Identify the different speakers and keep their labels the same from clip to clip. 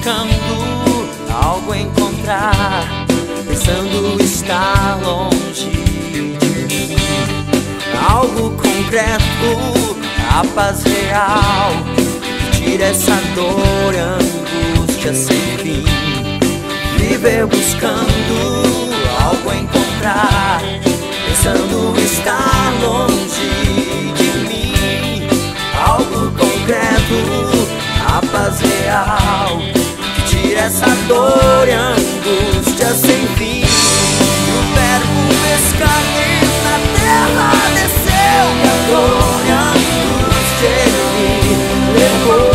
Speaker 1: buscando algo encontrar, pensando estar longe de mim. Algo concreto, a paz real, que tira essa dor e angústia sem fim. Viver buscando algo encontrar, pensando estar longe de mim. Algo concreto, a paz real, que tira essa dor e angústia sem fim. O verbo fez carne na terra, desceu, e a dor e a angústia ele levou.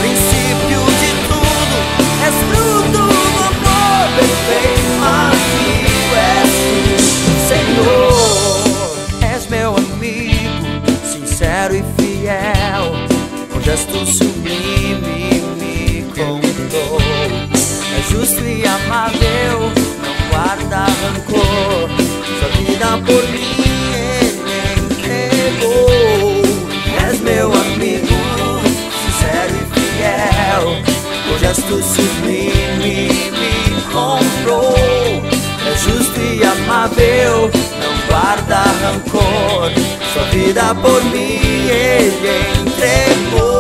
Speaker 1: Princípio de tudo, és fruto do amor perfeito, amigo és tu, Senhor. És meu amigo, sincero e fiel, com gesto sublime me contou. É justo e amável, não guarda rancor, sua vida por mim ele entregou. És meu amigo, sincero e fiel, com gesto sublime me comprou. É justo e amável, não guarda rancor, sua vida por mim ele entregou.